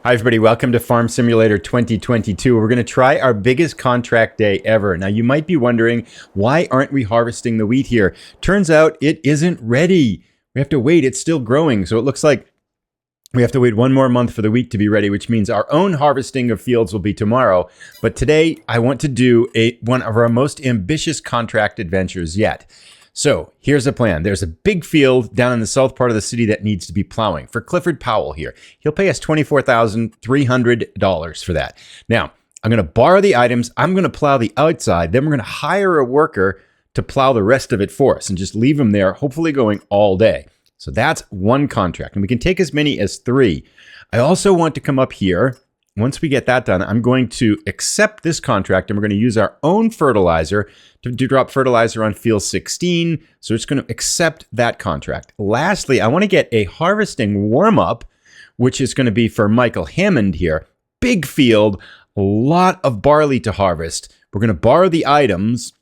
Hi everybody, welcome to Farm Simulator 2022. We're going to try our biggest contract day ever. Now you might be wondering, why aren't we harvesting the wheat here? Turns out it isn't ready. We have to wait, it's still growing. So it looks like we have to wait one more month for the wheat to be ready, which means our own harvesting of fields will be tomorrow. But today I want to do one of our most ambitious contract adventures yet. So here's the plan. There's a big field down in the south part of the city that needs to be plowing for Clifford Powell here. He'll pay us $24,300 for that. Now, I'm going to borrow the items. I'm going to plow the outside. Then we're going to hire a worker to plow the rest of it for us and just leave him there, hopefully going all day. So that's one contract, and we can take as many as 3. I also want to come up here. Once we get that done, I'm going to accept this contract, and we're going to use our own fertilizer to drop fertilizer on field 16. So it's going to accept that contract. Lastly, I want to get a harvesting warm-up, which is going to be for Michael Hammond here. Big field, a lot of barley to harvest. We're going to borrow the items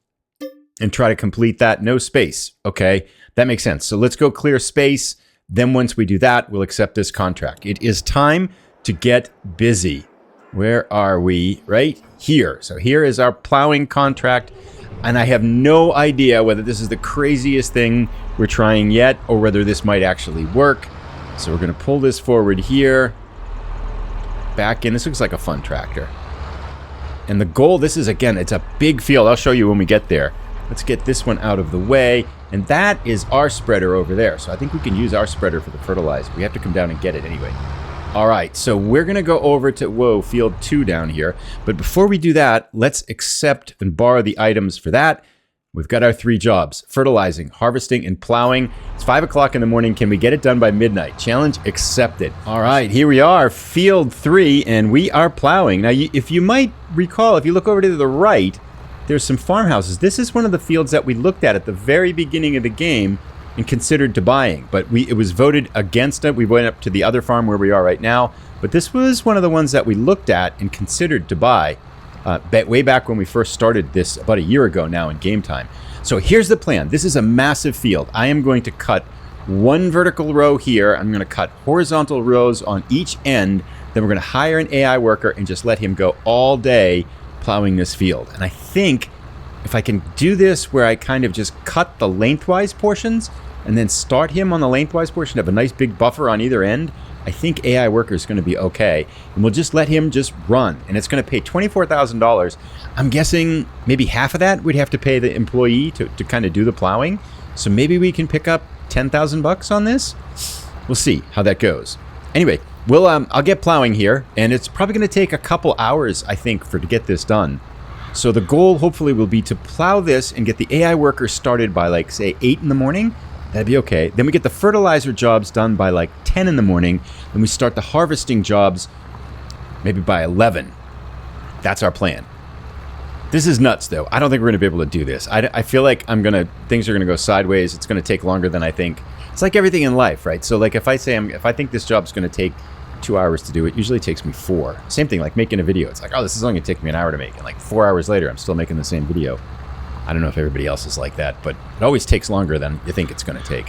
and try to complete that. No space. Okay, that makes sense. So let's go clear space. Then once we do that, we'll accept this contract. It is time to get busy. Where are we? Right here. So here is our plowing contract. And I have no idea whether this is the craziest thing we're trying yet or whether this might actually work. So we're going to pull this forward here. Back in. This looks like a fun tractor. And the goal, this is, again, it's a big field. I'll show you when we get there. Let's get this one out of the way. And that is our spreader over there. So I think we can use our spreader for the fertilizer. We have to come down and get it anyway. All right, so we're going to go over to, field 2 down here. But before we do that, let's accept and borrow the items for that. We've got our 3 jobs: fertilizing, harvesting, and plowing. It's 5 o'clock in the morning. Can we get it done by midnight? Challenge accepted. All right, here we are, field 3, and we are plowing. Now, if you might recall, if you look over to the right, there's some farmhouses. This is one of the fields that we looked at the very beginning of the game and considered to buying, but it was voted against it. We went up to the other farm where we are right now, but this was one of the ones that we looked at and considered to buy way back when we first started this about a year ago now in game time. So here's the plan. This is a massive field. I am going to cut one vertical row here. I'm going to cut horizontal rows on each end. Then we're going to hire an AI worker and just let him go all day plowing this field. And I think if I can do this where I kind of just cut the lengthwise portions and then start him on the lengthwise portion, have a nice big buffer on either end, I think AI worker is going to be okay. And we'll just let him just run. And it's going to pay $24,000. I'm guessing maybe half of that we'd have to pay the employee to kind of do the plowing. So maybe we can pick up 10,000 bucks on this. We'll see how that goes. Anyway, I'll get plowing here, and it's probably going to take a couple hours, I think, to get this done. So the goal hopefully will be to plow this and get the AI workers started by, like, say 8 in the morning. That'd be okay. Then we get the fertilizer jobs done by like 10 in the morning. Then we start the harvesting jobs maybe by 11. That's our plan. This is nuts, though. I don't think we're going to be able to do this. I feel like things are going to go sideways. It's going to take longer than I think. It's like everything in life, right? So like if I think this job's going to take 2 hours to do it, usually it takes me 4. Same thing like making a video. It's like, oh, this is only going to take me an hour to make. And like 4 hours later, I'm still making the same video. I don't know if everybody else is like that, but it always takes longer than you think it's going to take.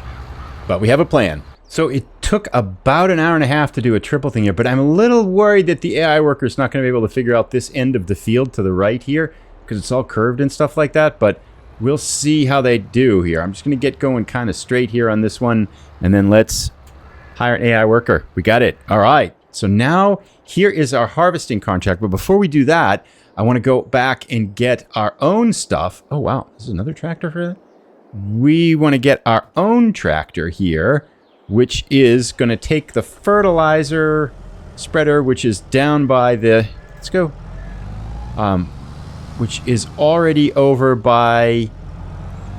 But we have a plan. So it took about an hour and a half to do a triple thing here, but I'm a little worried that the AI worker is not going to be able to figure out this end of the field to the right here because it's all curved and stuff like that, but we'll see how they do here. I'm just going to get going kind of straight here on this one, and then let's hire an AI worker. We got it. All right. So now here is our harvesting contract, but before we do that, I want to go back and get our own stuff. Oh, wow. This is another tractor for that? We want to get our own tractor here, which is going to take the fertilizer spreader, which is down by the... Let's go. Which is already over by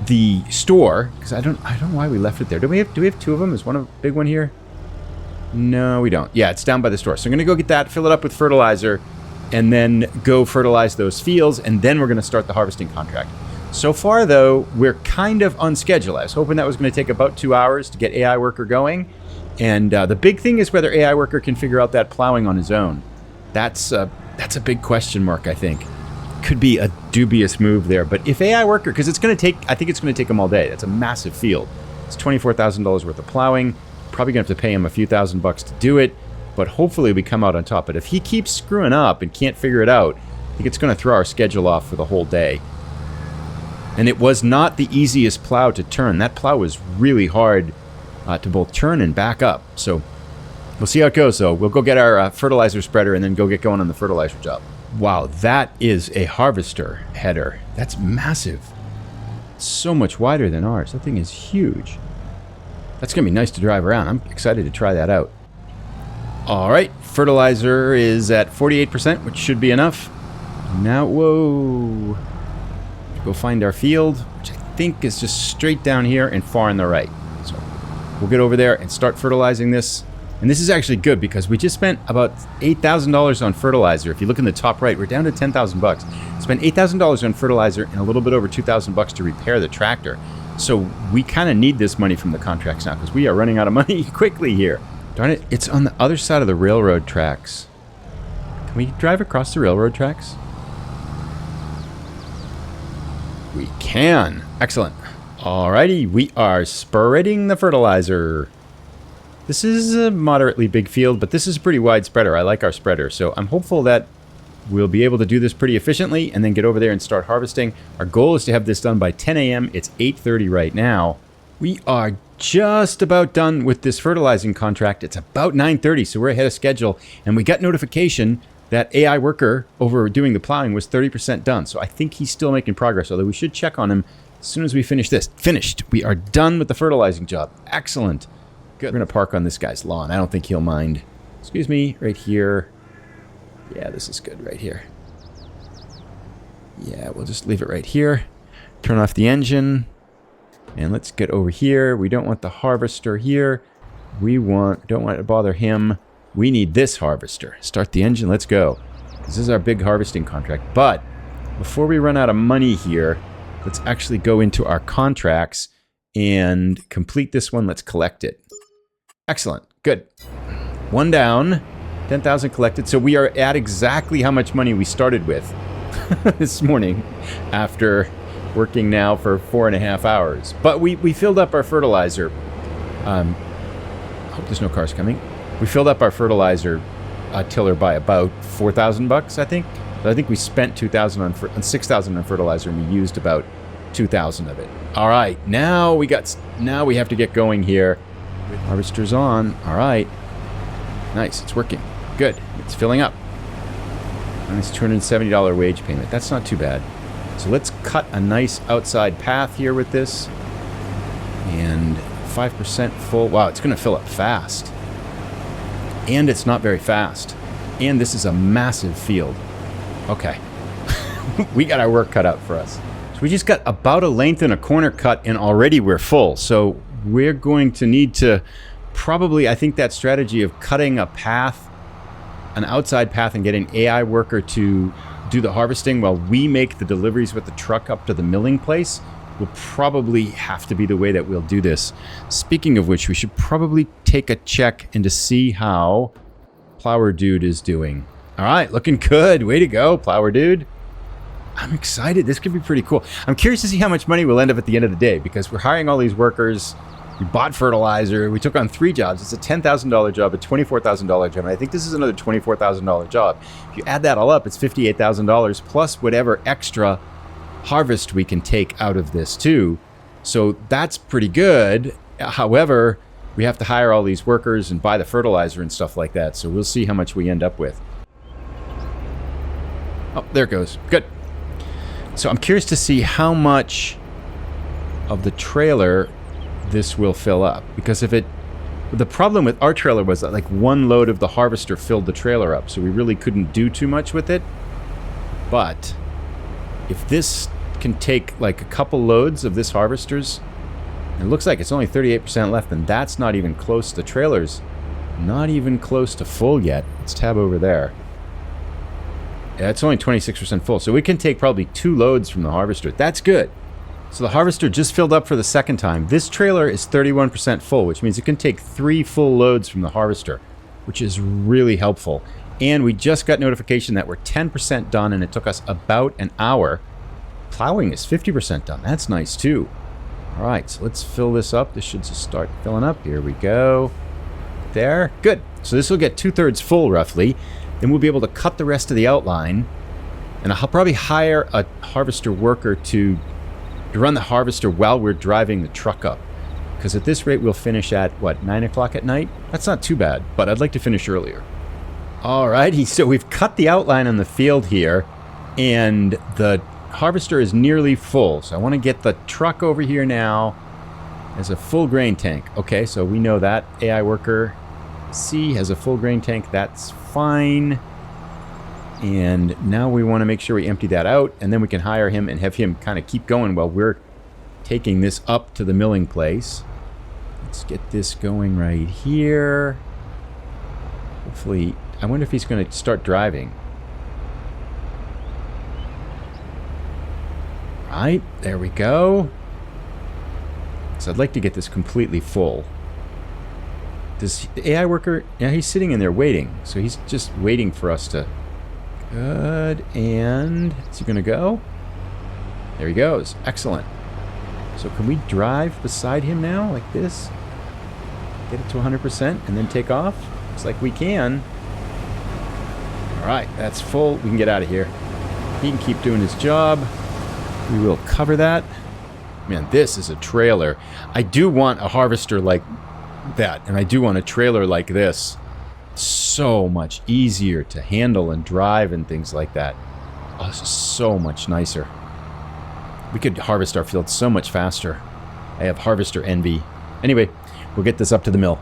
the store. Because I don't know why we left it there. Do we have 2 of them? Is one a big one here? No, we don't. Yeah, it's down by the store. So I'm going to go get that, fill it up with fertilizer, and then go fertilize those fields, and then we're going to start the harvesting contract. So far, though, we're kind of on schedule. I was hoping that was going to take about 2 hours to get AI worker going, and the big thing is whether AI worker can figure out that plowing on his own. That's a big question mark, I think. Could be a dubious move there, but if AI worker, because I think it's going to take him all day. That's a massive field. It's $24,000 worth of plowing. Probably going to have to pay him a few $1,000 to do it. but hopefully we come out on top. But if he keeps screwing up and can't figure it out, I think it's going to throw our schedule off for the whole day. And it was not the easiest plow to turn. That plow was really hard to both turn and back up. So we'll see how it goes, though. We'll go get our fertilizer spreader and then go get going on the fertilizer job. Wow, that is a harvester header. That's massive. It's so much wider than ours. That thing is huge. That's going to be nice to drive around. I'm excited to try that out. All right, fertilizer is at 48%, which should be enough. Now, whoa. Go find our field, which I think is just straight down here and far on the right. So we'll get over there and start fertilizing this. And this is actually good because we just spent about $8,000 on fertilizer. If you look in the top right, we're down to 10,000 bucks. Spent $8,000 on fertilizer and a little bit over 2,000 bucks to repair the tractor. So we kind of need this money from the contracts now because we are running out of money quickly here. Darn it, it's on the other side of the railroad tracks. Can we drive across the railroad tracks? We can. Excellent. Alrighty, we are spreading the fertilizer. This is a moderately big field, but this is a pretty wide spreader. I like our spreader, so I'm hopeful that we'll be able to do this pretty efficiently and then get over there and start harvesting. Our goal is to have this done by 10 a.m. It's 8:30 right now. We are just about done with this fertilizing contract. It's about 9:30, so we're ahead of schedule, and we got notification that AI worker over doing the plowing was 30% done. So I think he's still making progress, although we should check on him as soon as we finish this. Finished. We are done with the fertilizing job. Excellent. Good. We're going to park on this guy's lawn. I don't think he'll mind. Excuse me, right here. Yeah, this is good right here. Yeah, we'll just leave it right here. Turn off the engine. And let's get over here. We don't want the harvester here. Don't want to bother him. We need this harvester. Start the engine. Let's go. This is our big harvesting contract. But before we run out of money here, let's actually go into our contracts and complete this one. Let's collect it. Excellent. Good. One down. 10,000 collected. So we are at exactly how much money we started with this morning after working now for 4.5 hours. But we filled up our fertilizer. I hope there's no cars coming. We filled up our fertilizer tiller by about 4,000 bucks, I think. But I think we spent 6,000 on fertilizer, and we used about 2,000 of it. All right, now we have to get going here. Harvester's on. All right, nice. It's working. Good. It's filling up. Nice $270 wage payment. That's not too bad. So let's cut a nice outside path here with this, and 5% full. Wow, it's going to fill up fast. And it's not very fast. And this is a massive field. Okay. We got our work cut out for us. So we just got about a length and a corner cut, and already we're full. So we're going to need to probably, I think that strategy of cutting a path, an outside path, and getting AI worker to do the harvesting while we make the deliveries with the truck up to the milling place will probably have to be the way that we'll do this. Speaking of which, we should probably take a check and to see how Plower Dude is doing. All right, looking good. Way to go, Plower Dude. I'm excited. This could be pretty cool. I'm curious to see how much money we'll end up at the end of the day because we're hiring all these workers. We bought fertilizer. We took on 3 jobs. It's a $10,000 job, a $24,000 job, and I think this is another $24,000 job. If you add that all up, it's $58,000 plus whatever extra harvest we can take out of this too. So that's pretty good. However, we have to hire all these workers and buy the fertilizer and stuff like that. So we'll see how much we end up with. Oh, there it goes. Good. So I'm curious to see how much of the trailer this will fill up, because the problem with our trailer was that like one load of the harvester filled the trailer up, so we really couldn't do too much with it. But if this can take like a couple loads of this harvester's, it looks like it's only 38% left, and that's not even close. The trailer's not even close to full yet. Let's tab over there. Yeah, it's only 26% full, so we can take probably 2 loads from the harvester. That's good. So the harvester just filled up for the second time. This trailer is 31% full, which means it can take 3 full loads from the harvester, which is really helpful. And we just got notification that we're 10% done, and it took us about an hour. Plowing is 50% done. That's nice too. All right, so let's fill this up. This should just start filling up. Here we go. There. Good. So this will get 2/3 full roughly. Then we'll be able to cut the rest of the outline. And I'll probably hire a harvester worker to run the harvester while we're driving the truck up. Because at this rate, we'll finish at, what, 9 o'clock at night? That's not too bad, but I'd like to finish earlier. Alrighty, so we've cut the outline on the field here, and the harvester is nearly full. So I want to get the truck over here now as a full grain tank. Okay, so we know that. AI worker C has a full grain tank. That's fine. And now we want to make sure we empty that out, and then we can hire him and have him kind of keep going while we're taking this up to the milling place. Let's get this going right here. Hopefully, I wonder if he's going to start driving. Right, there we go. So I'd like to get this completely full. Does the AI worker, yeah, he's sitting in there waiting. So he's just waiting for us to... Good, and is he going to go? There he goes. Excellent. So can we drive beside him now, like this? Get it to 100% and then take off? Looks like we can. All right, that's full. We can get out of here. He can keep doing his job. We will cover that. Man, this is a trailer. I do want a harvester like that, and I do want a trailer like this. So much easier to handle and drive and things like that. Oh, this is so much nicer. We could harvest our field so much faster. I have harvester envy. Anyway, we'll get this up to the mill.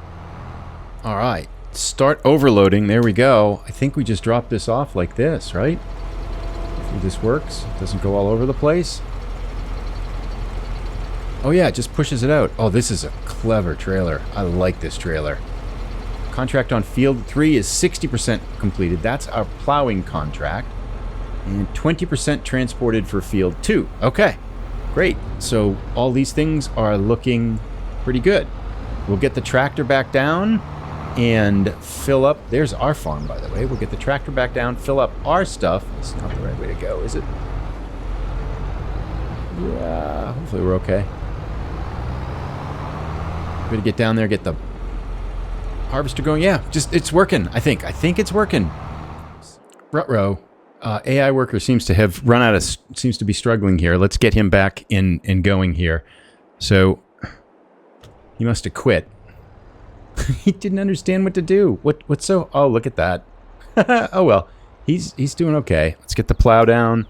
All right, start overloading. There we go. I think we just dropped this off like this, right? Hopefully this works. It doesn't go all over the place. Oh yeah, it just pushes it out. Oh, this is a clever trailer. I like this trailer. Contract on field 3 is 60% completed. That's our plowing contract. And 20% transported for field 2. Okay, great. So all these things are looking pretty good. We'll get the tractor back down and fill up. There's our farm, by the way. We'll get the tractor back down, fill up our stuff. It's not the right way to go, is it? Yeah, hopefully we're okay. We're going to get down there, get the harvester going. Yeah, just it's working. I think it's working. Ruh-roh. AI worker seems to have run out of, seems to be struggling here. Let's get him back in and going here. So he must have quit. He didn't understand what to do. What's so? Oh, look at that. Oh well, he's doing okay. Let's get the plow down.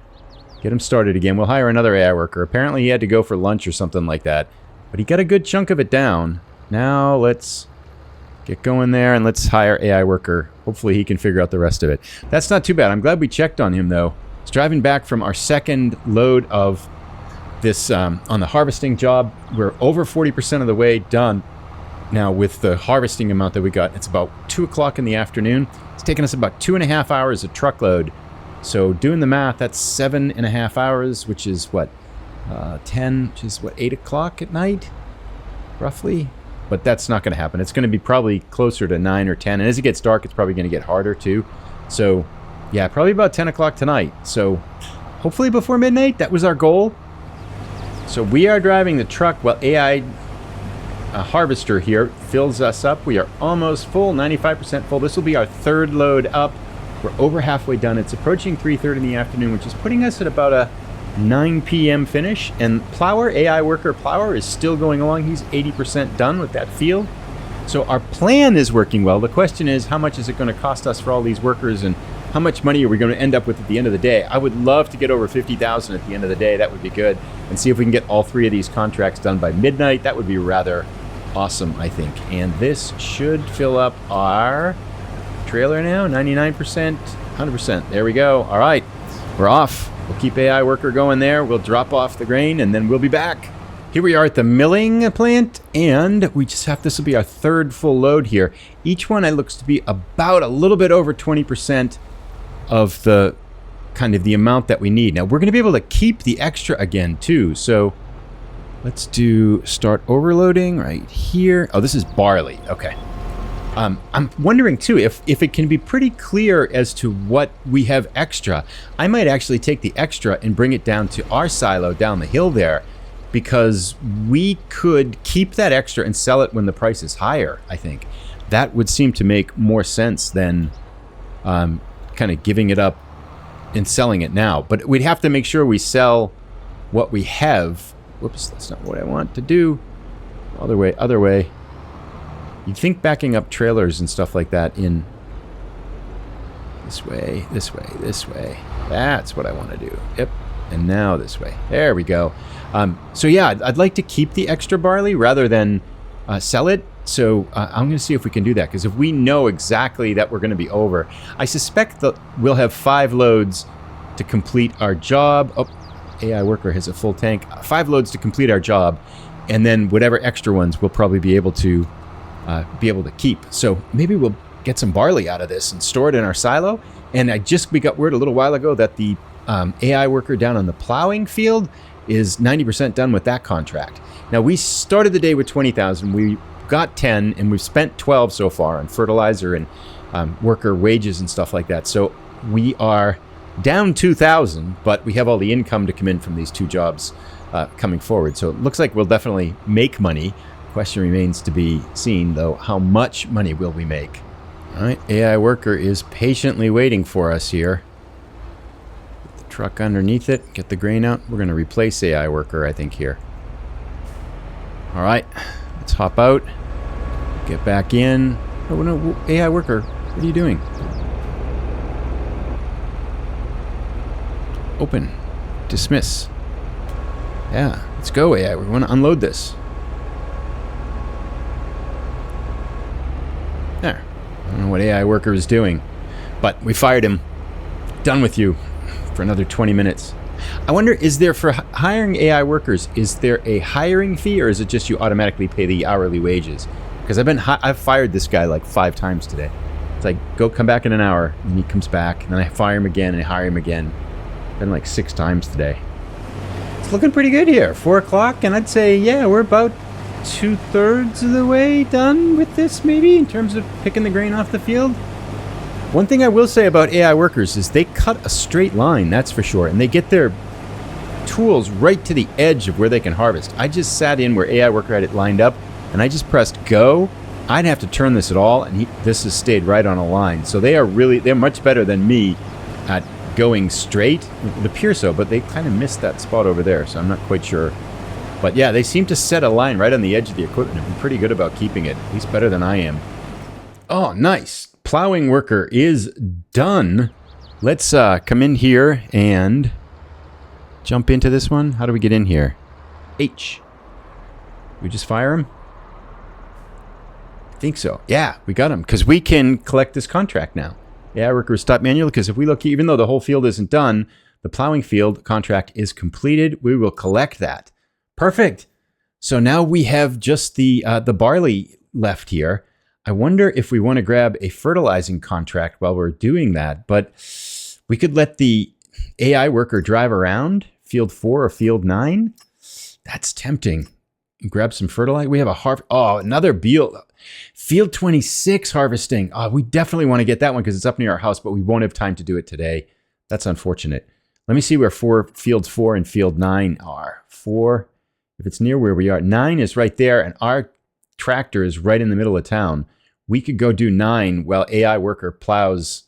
Get him started again. We'll hire another AI worker. Apparently he had to go for lunch or something like that, but he got a good chunk of it down. Now let's get going there, and let's hire AI worker. Hopefully he can figure out the rest of it. That's not too bad. I'm glad we checked on him, though. He's driving back from our second load of this on the harvesting job. We're over 40% of the way done now with the harvesting amount that we got. It's about 2 o'clock in the afternoon. It's taken us about 2.5 hours a truckload. So doing the math, that's 7.5 hours, which is what? 10, which is what, 8 o'clock at night? Roughly? But that's not going to happen. It's going to be probably closer to 9 or 10. And as it gets dark, it's probably going to get harder too. So, yeah, probably about 10 o'clock tonight. So, hopefully before midnight. That was our goal. So, we are driving the truck while AI harvester here fills us up. We are almost full, 95% full. This will be our third load up. We're over halfway done. It's approaching 3:30 in the afternoon, which is putting us at about a 9 p.m. finish, and plower, AI worker plower, is still going along. He's 80% done with that field. So our plan is working well. The question is, how much is it going to cost us for all these workers, and how much money are we going to end up with at the end of the day? I would love to get over 50,000 at the end of the day. That would be good. And see if we can get all 3 of these contracts done by midnight. That would be rather awesome, I think. And this should fill up our trailer now. 99%, 100%. There we go. All right, we're off. We'll keep AI worker going there. We'll drop off the grain, and then we'll be back. Here we are at the milling plant, and we just have, this will be our third full load here. Each one looks to be about a little bit over 20% of the kind of the amount that we need. Now we're going to be able to keep the extra again too. So let's do start overloading right here. Oh, this is barley. Okay. I'm wondering too if it can be pretty clear as to what we have extra. I might actually take the extra and bring it down to our silo down the hill there, because we could keep that extra and sell it when the price is higher, I think. that would seem to make more sense than kind of giving it up and selling it now. But we'd have to make sure we sell what we have. Whoops, that's not what I want to do. Other way, other way. You'd think backing up trailers and stuff like that in this way, this way, this way. That's what I want to do. Yep. And now this way. There we go. So yeah, I'd like to keep the extra barley rather than sell it. So I'm going to see if we can do that, because if we know exactly that we're going to be over, I suspect that we'll have 5 loads to complete our job. Oh, AI worker has a full tank. 5 loads to complete our job, and then whatever extra ones we'll probably be able to keep. So maybe we'll get some barley out of this and store it in our silo. And we got word a little while ago that the AI worker down on the plowing field is 90% done with that contract. Now, we started the day with 20,000. We got 10, and we've spent 12 so far on fertilizer and worker wages and stuff like that. So we are down 2,000, but we have all the income to come in from these 2 jobs coming forward. So it looks like we'll definitely make money. Question remains to be seen, though. How much money will we make? All right, AI worker is patiently waiting for us here. Put the truck underneath it, get the grain out. We're going to replace AI worker, I think, here. All right, let's hop out. Get back in. Oh, no, AI worker, what are you doing? Open. Dismiss. Yeah, let's go, AI. We want to unload this. There. I don't know what AI worker is doing, but we fired him. Done with you for another 20 minutes. I wonder, is there, for hiring AI workers, is there a hiring fee, or is it just you automatically pay the hourly wages? Because I've fired this guy like 5 times today. It's like, come back in an hour, and he comes back, and then I fire him again, and I hire him again. Been like 6 times today. It's looking pretty good here. 4 o'clock, and I'd say, yeah, we're about 2/3 of the way done with this, maybe, in terms of picking the grain off the field. One thing I will say about AI workers is they cut a straight line, that's for sure, and they get their tools right to the edge of where they can harvest. I just sat in where AI worker had it lined up, and I just pressed go. I'd have to turn this at all, and this has stayed right on a line. So they're much better than me at going straight. It would appear so, but they kind of missed that spot over there, so I'm not quite sure. But yeah, they seem to set a line right on the edge of the equipment and be pretty good about keeping it, at least better than I am. Oh, nice. Plowing worker is done. Let's come in here and jump into this one. How do we get in here? H. We just fire him? I think so. Yeah, we got him, because we can collect this contract now. Yeah, worker stop manually, because if we look, even though the whole field isn't done, the plowing field contract is completed. We will collect that. Perfect. So now we have just the barley left here. I wonder if we want to grab a fertilizing contract while we're doing that, but we could let the AI worker drive around field 4 or field 9. That's tempting. Grab some fertilizer. We have another field 26 harvesting. We definitely want to get that one because it's up near our house, but we won't have time to do it today. That's unfortunate. Let me see where fields 4 and field 9 are. 4, if it's near where we are. 9 is right there, and our tractor is right in the middle of town. We could go do 9 while AI worker plows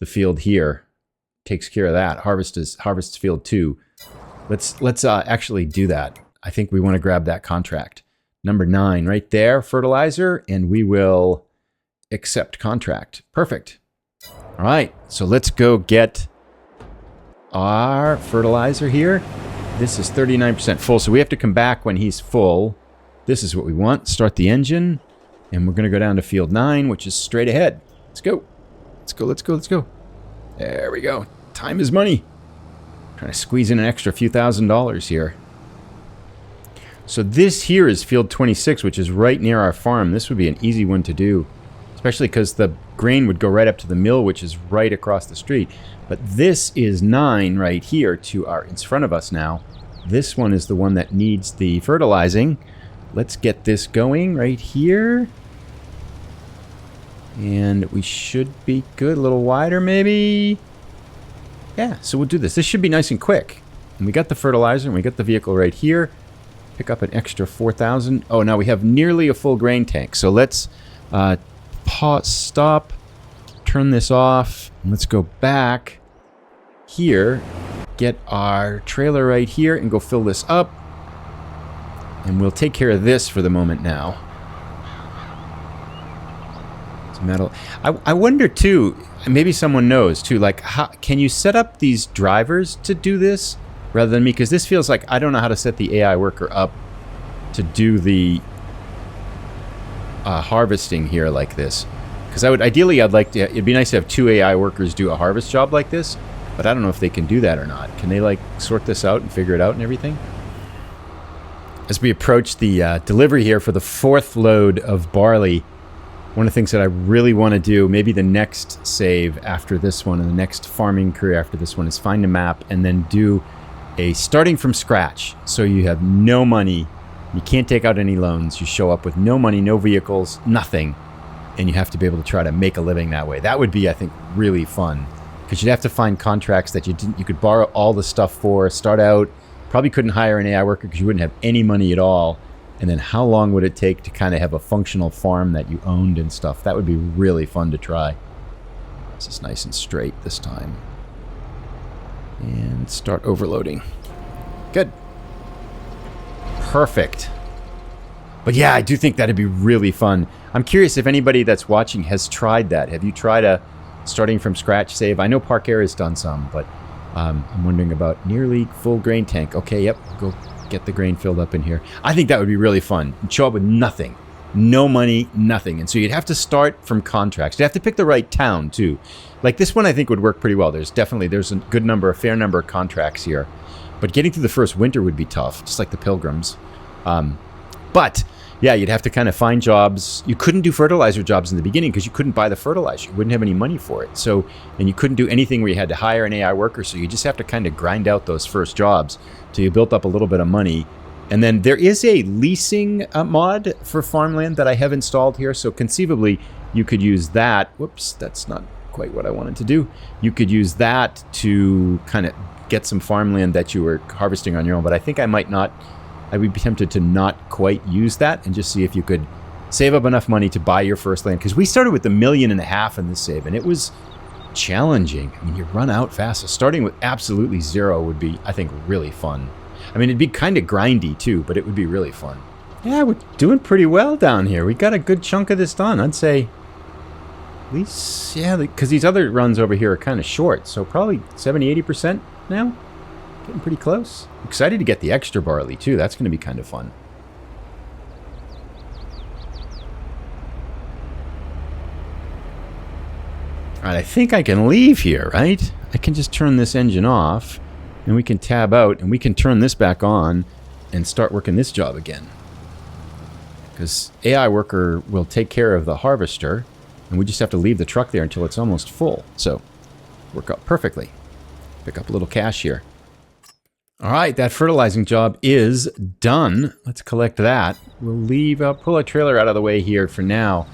the field here. Takes care of that. Harvests field 2. Let's actually do that. I think we want to grab that contract. Number 9 right there, fertilizer, and we will accept contract. Perfect. All right, so let's go get our fertilizer here. This is 39% full, so we have to come back when he's full. This is what we want. Start the engine, and we're going to go down to field 9, which is straight ahead. Let's go. Let's go, let's go, let's go. There we go. Time is money. Trying to squeeze in an extra few $1,000s here. So this here is field 26, which is right near our farm. This would be an easy one to do, especially because the grain would go right up to the mill, which is right across the street. But this is 9 right here in front of us now. This one is the one that needs the fertilizing. Let's get this going right here. And we should be good. A little wider, maybe. Yeah, so we'll do this. This should be nice and quick. And we got the fertilizer, and we got the vehicle right here. Pick up an extra 4,000. Oh, now we have nearly a full grain tank. So let's pause, stop, turn this off, and let's go back here, get our trailer right here, and go fill this up. And we'll take care of this for the moment now. It's metal. I wonder too, maybe someone knows too, like, how can you set up these drivers to do this rather than me? Because this feels like I don't know how to set the AI worker up to do the harvesting here like this. Because ideally I'd like to, it'd be nice to have 2 AI workers do a harvest job like this, but I don't know if they can do that or not. Can they like sort this out and figure it out and everything? As we approach the delivery here for the 4th load of barley, one of the things that I really want to do, maybe the next save after this one and the next farming career after this one, is find a map and then do a starting from scratch. So you have no money, you can't take out any loans, you show up with no money, no vehicles, nothing, and you have to be able to try to make a living that way. That would be, I think, really fun, because you'd have to find contracts that you could borrow all the stuff for, start out. Probably couldn't hire an AI worker because you wouldn't have any money at all. And then how long would it take to kind of have a functional farm that you owned and stuff? That would be really fun to try. This is nice and straight this time. And start overloading. Good. Perfect. But yeah, I do think that'd be really fun. I'm curious if anybody that's watching has tried that. Have you tried a starting from scratch save? I know Park Air has done some, but I'm wondering about nearly full grain tank. Okay, yep, go get the grain filled up in here. I think that would be really fun. You'd show up with nothing. No money, nothing. And so you'd have to start from contracts. You'd have to pick the right town, too. Like this one I think would work pretty well. There's a good number, a fair number of contracts here. But getting through the first winter would be tough, just like the Pilgrims. But yeah, you'd have to kind of find jobs. You couldn't do fertilizer jobs in the beginning because you couldn't buy the fertilizer. You wouldn't have any money for it. So, and you couldn't do anything where you had to hire an AI worker. So you just have to kind of grind out those first jobs till you built up a little bit of money. And then there is a leasing mod for farmland that I have installed here. So conceivably, you could use that. Whoops, that's not quite what I wanted to do. You could use that to kind of get some farmland that you were harvesting on your own. But I think I might not. I would be tempted to not quite use that and just see if you could save up enough money to buy your first land. Because we started with $1.5 million in this save, and it was challenging. I mean, you run out fast. So starting with absolutely zero would be, I think, really fun. I mean, it'd be kind of grindy, too, but it would be really fun. Yeah, we're doing pretty well down here. We got a good chunk of this done. I'd say at least, yeah, because these other runs over here are kind of short. So probably 70-80% now. Getting pretty close. Excited to get the extra barley too. That's going to be kind of fun. Alright, I think I can leave here, right? I can just turn this engine off and we can tab out and we can turn this back on and start working this job again. Because AI worker will take care of the harvester and we just have to leave the truck there until it's almost full. So, work out perfectly. Pick up a little cash here. All right, that fertilizing job is done. Let's collect that. We'll pull a trailer out of the way here for now.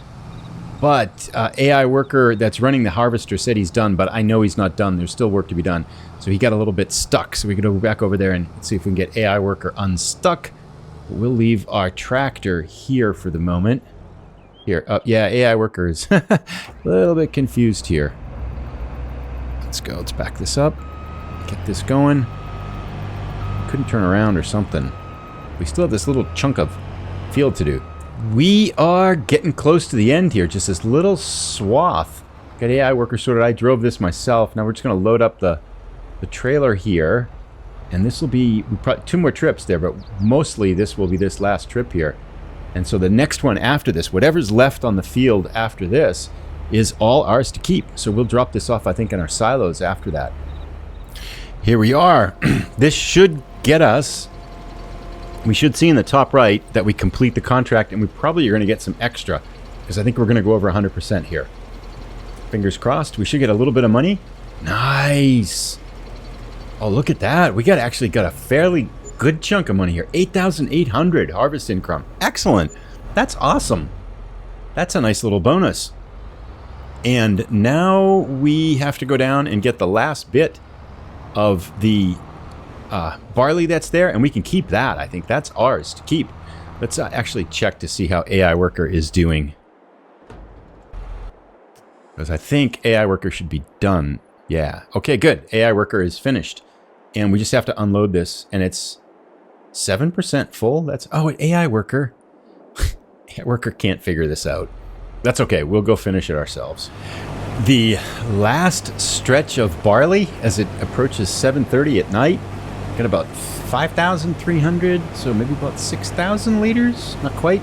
But AI worker that's running the harvester said he's done, but I know he's not done. There's still work to be done. So he got a little bit stuck. So we could go back over there and see if we can get AI worker unstuck. We'll leave our tractor here for the moment. Here, yeah, AI worker is a little bit confused here. Let's go, let's back this up. Get this going. Couldn't turn around or something. We still have this little chunk of field to do. We are getting close to the end here. Just this little swath. Got AI worker sorted. I drove this myself. Now we're just going to load up the trailer here. And this will be probably 2 more trips there, but mostly this will be this last trip here. And so the next one after this, whatever's left on the field after this, is all ours to keep. So we'll drop this off, I think, in our silos after that. Here we are. This should get us, we should see in the top right that we complete the contract, and we probably are going to get some extra because I think we're going to go over 100% here. Fingers crossed. We should get a little bit of money. Nice. Oh, look at that. We actually got a fairly good chunk of money here. 8,800 harvest income. Excellent. That's awesome. That's a nice little bonus. And now we have to go down and get the last bit of the barley that's there, and we can keep that. I think that's ours to keep. Let's actually check to see how AI worker is doing. Because I think AI worker should be done. Yeah. Okay, good. AI worker is finished. And we just have to unload this. And it's 7% full. That's... Oh, AI worker. AI worker can't figure this out. That's okay. We'll go finish it ourselves. The last stretch of barley as it approaches 7:30 at night. Got about 5,300. So maybe about 6,000 liters. Not quite.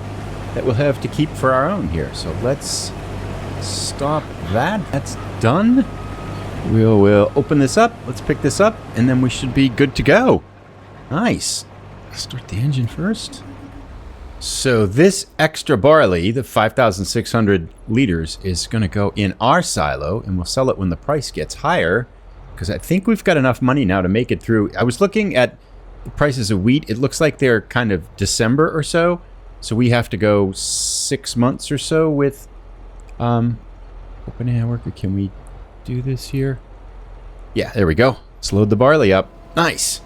That we'll have to keep for our own here. So let's... stop that. That's done. We'll open this up. Let's pick this up, and then we should be good to go. Nice. Start the engine first. So this extra barley, the 5,600 liters, is going to go in our silo, and we'll sell it when the price gets higher, because I think we've got enough money now to make it through. I was looking at the prices of wheat. It looks like they're kind of December or so, so we have to go 6 months or so with... open AI worker, can we do this here? Yeah, there we go. Let's load the barley up. Nice.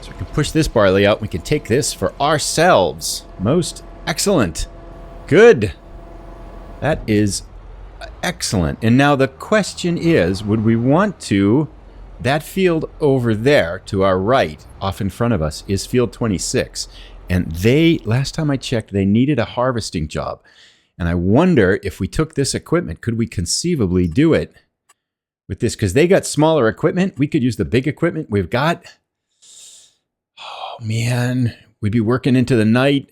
So we can push this barley out. We can take this for ourselves. Most excellent. Good. That is excellent. And now the question is, would we want to... That field over there to our right, off in front of us, is field 26. And they, last time I checked, they needed a harvesting job. And I wonder if we took this equipment, could we conceivably do it with this? Because they got smaller equipment. We could use the big equipment we've got. Oh, man. We'd be working into the night.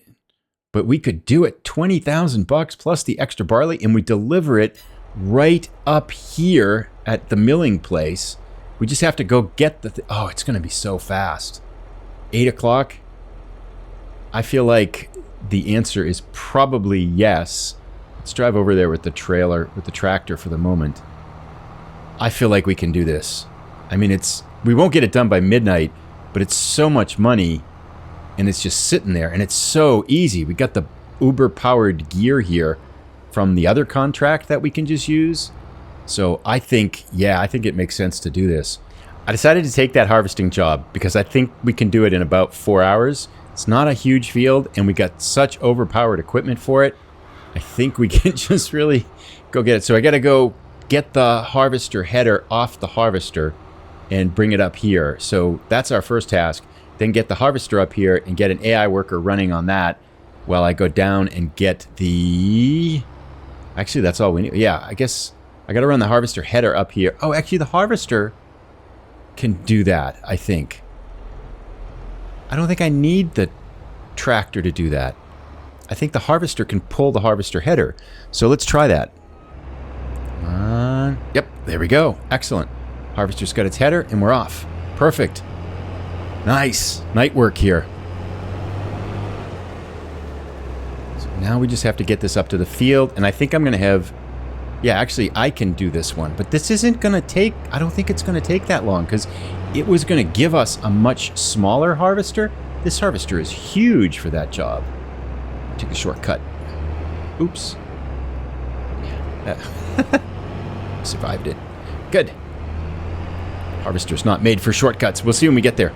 But we could do it. $20,000 plus the extra barley. And we deliver it right up here at the milling place. We just have to go get the... Oh, it's going to be so fast. 8 o'clock. I feel like... the answer is probably yes. Let's drive over there with the trailer, with the tractor for the moment. I feel like we can do this. I mean, we won't get it done by midnight, but it's so much money, and it's just sitting there, and it's so easy. We got the Uber-powered gear here from the other contract that we can just use. So I think, yeah, I think it makes sense to do this. I decided to take that harvesting job because I think we can do it in about 4 hours. It's not a huge field, and we got such overpowered equipment for it. I think we can just really go get it. So I got to go get the harvester header off the harvester and bring it up here. So that's our first task. Then get the harvester up here and get an AI worker running on that while I go down and get the... Actually, that's all we need. Yeah, I guess I got to run the harvester header up here. Oh, actually, the harvester can do that, I think. I don't think I need the tractor to do that. I think the harvester can pull the harvester header. So let's try that. Come on. Yep, there we go. Excellent. Harvester's got its header, and we're off. Perfect. Nice. Night work here. So now we just have to get this up to the field, and I think I'm going to have... Yeah, actually, I can do this one. But this isn't going to take... I don't think it's going to take that long, because it was going to give us a much smaller harvester. This harvester is huge for that job. Take a shortcut. Oops. Yeah. Survived it. Good. Harvester's not made for shortcuts. We'll see when we get there.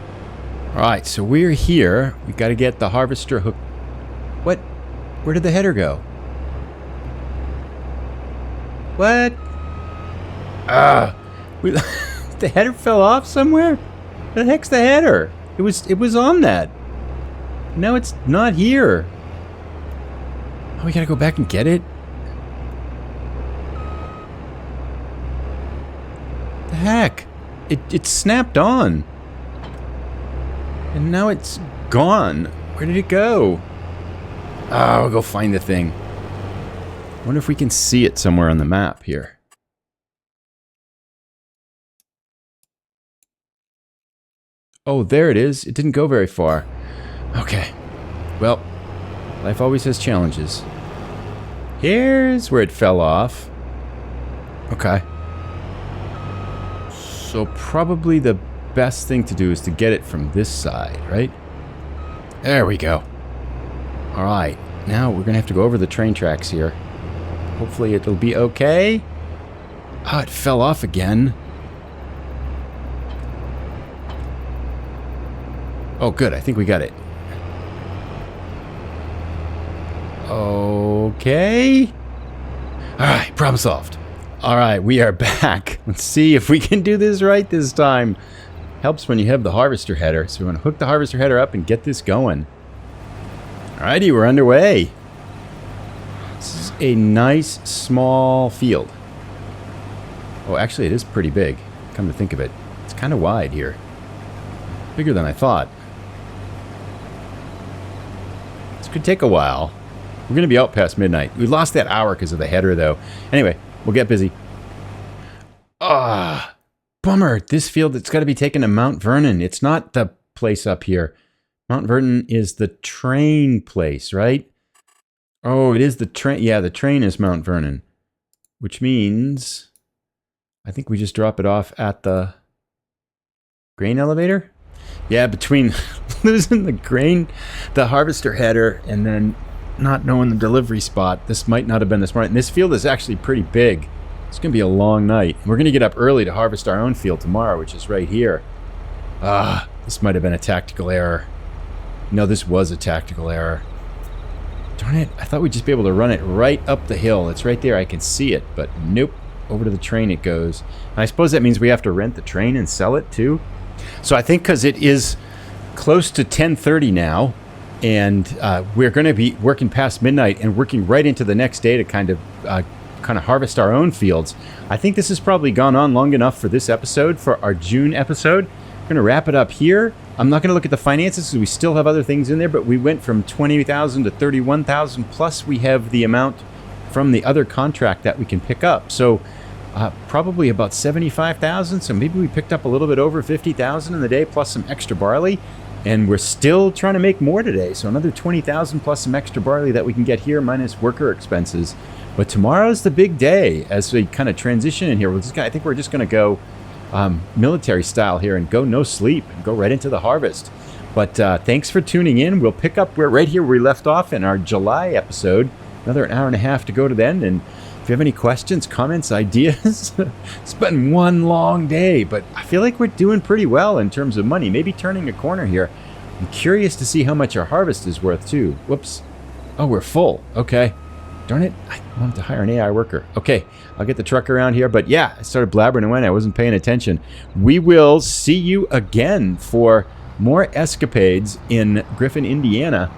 All right, so we're here. We got to get the harvester hooked. What? Where did the header go? What? The header fell off somewhere? Where the heck's the header? It was on that. Now it's not here. Oh, we gotta go back and get it? The heck? It snapped on. And now it's gone. Where did it go? Oh, I'll go find the thing. I wonder if we can see it somewhere on the map here. Oh, there it is. It didn't go very far. Okay. Well, life always has challenges. Here's where it fell off. Okay. So probably the best thing to do is to get it from this side, right? There we go. All right. Now we're going to have to go over the train tracks here. Hopefully it'll be okay. Oh, it fell off again. Oh, good. I think we got it. Okay. All right. Problem solved. All right, we are back. Let's see if we can do this right this time. Helps when you have the harvester header. So we're going to hook the harvester header up and get this going. Alrighty, we're underway. This is a nice small field. Oh, actually it is pretty big, come to think of it. It's kind of wide here. Bigger than I thought. This could take a while. We're going to be out past midnight. We lost that hour because of the header though. Anyway, we'll get busy. Ah, bummer. This field, it's got to be taken to Mount Vernon. It's not the place up here. Mount Vernon is the train place, right? Oh, it is the train. Yeah, the train is Mount Vernon. Which means I think we just drop it off at the grain elevator? Yeah, between losing the grain, the harvester header, and then not knowing the delivery spot, this might not have been this morning. And this field is actually pretty big. It's going to be a long night. We're going to get up early to harvest our own field tomorrow, which is right here. This might have been a tactical error. No, this was a tactical error. Darn it. I thought we'd just be able to run it right up the hill. It's right there. I can see it. But nope. Over to the train it goes. And I suppose that means we have to rent the train and sell it too. So I think because it is close to 10:30 now, and we're going to be working past midnight and working right into the next day to kind of harvest our own fields. I think this has probably gone on long enough for this episode, for our June episode. We're going to wrap it up here. I'm not going to look at the finances because we still have other things in there, but we went from 20,000 to 31,000, plus we have the amount from the other contract that we can pick up. So probably about 75,000. So maybe we picked up a little bit over 50,000 in the day, plus some extra barley. And we're still trying to make more today. So another 20,000 plus some extra barley that we can get here, minus worker expenses. But tomorrow's the big day as we kind of transition in here. I think we're just going to go military style here and go no sleep and go right into the harvest. But thanks for tuning in. We'll pick up right here where we left off in our July episode. Another hour and a half to go to then. And if you have any questions, comments, ideas, it's been one long day, but I feel like we're doing pretty well in terms of money. Maybe turning a corner here. I'm curious to see how much our harvest is worth too. Whoops. Oh, we're full. Okay. Darn it. I wanted to hire an AI worker. Okay. I'll get the truck around here. But yeah, I started blabbering away. I wasn't paying attention. We will see you again for more escapades in Griffin, Indiana.